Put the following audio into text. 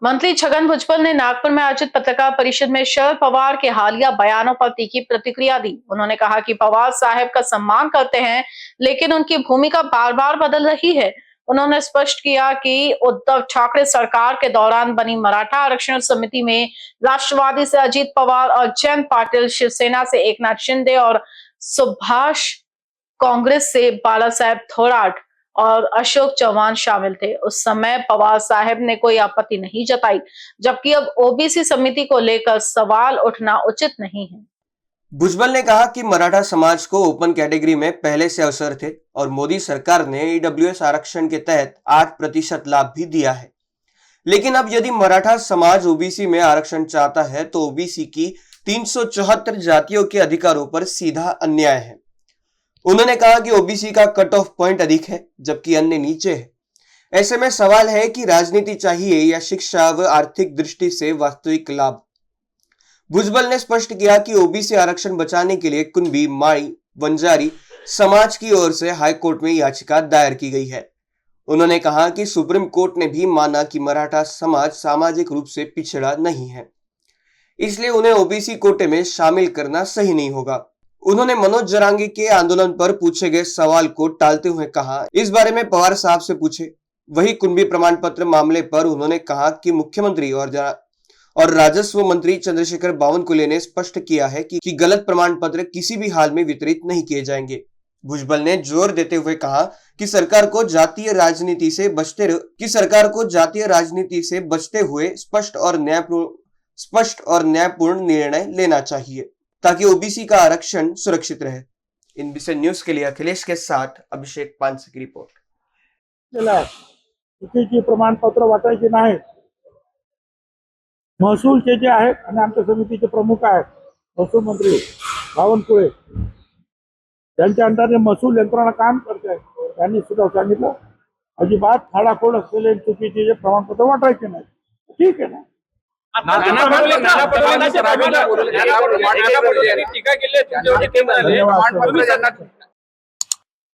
मंत्री छगन भुजबल ने नागपुर में आयोजित पत्रकार परिषद में शरद पवार के हालिया बयानों पर तीखी प्रतिक्रिया दी। उन्होंने कहा कि पवार साहब का सम्मान करते हैं, लेकिन उनकी भूमिका बार बार बदल रही है। उन्होंने स्पष्ट किया कि उद्धव ठाकरे सरकार के दौरान बनी मराठा आरक्षण समिति में राष्ट्रवादी से अजीत पवार और जयंत पाटिल, शिवसेना से एकनाथ शिंदे और सुभाष, कांग्रेस से बाला साहेब थोराट और अशोक चौहान शामिल थे। उस समय पवार साहब ने कोई आपत्ति नहीं जताई, जबकि अब ओबीसी समिति को लेकर सवाल उठना उचित नहीं है। भुजबल ने कहा कि मराठा समाज को ओपन कैटेगरी में पहले से अवसर थे और मोदी सरकार ने ईडब्ल्यूएस आरक्षण के तहत 8% लाभ भी दिया है। लेकिन अब यदि मराठा समाज ओबीसी में आरक्षण चाहता है तो ओबीसी की 374 जातियों के अधिकारों पर सीधा अन्याय है। उन्होंने कहा कि ओबीसी का कट ऑफ पॉइंट अधिक है जबकि अन्य नीचे है। ऐसे में सवाल है कि राजनीति चाहिए या शिक्षा व आर्थिक दृष्टि से वास्तविक लाभ। भुजबल ने स्पष्ट किया कि ओबीसी आरक्षण बचाने के लिए कुंभी, माई, वंजारी समाज की ओर से हाईकोर्ट में याचिका दायर की गई है। उन्होंने कहा कि सुप्रीम कोर्ट ने भी माना कि मराठा समाज सामाजिक रूप से पिछड़ा नहीं है, इसलिए उन्हें ओबीसी कोटे में शामिल करना सही नहीं होगा। उन्होंने मनोज जरांगे के आंदोलन पर पूछे गए सवाल को टालते हुए कहा, इस बारे में पवार साहब से पूछे। वही कुंभी प्रमाण पत्र मामले पर उन्होंने कहा कि मुख्यमंत्री और राजस्व मंत्री चंद्रशेखर बावनकुले ने स्पष्ट किया है कि गलत प्रमाण पत्र किसी भी हाल में वितरित नहीं किए जाएंगे। भुजबल ने जोर देते हुए कहा कि सरकार को जातीय राजनीति से बचते हुए स्पष्ट और न्यायपूर्ण निर्णय लेना चाहिए ताकि ओबीसी का आरक्षण सुरक्षित रहे। इन विषय न्यूज के लिए अखिलेश के साथ अभिषेक पानसे की रिपोर्ट। चुकीची प्रमाणपत्र वाटायची नाहीत। महसूलचे जे आहेत आणि आमच्या समितीचे प्रमुख आहेत महसूल मंत्री बावनकुळे, त्यांच्या अंडरने महसूल यंत्रणा काम करते। त्यांनी सुद्धा सांगितलं अजिबात फाडाफोड असलेले चुकीचे जे प्रमाणपत्र वाटायचे नाही। ठीक आहे ना, टीका केली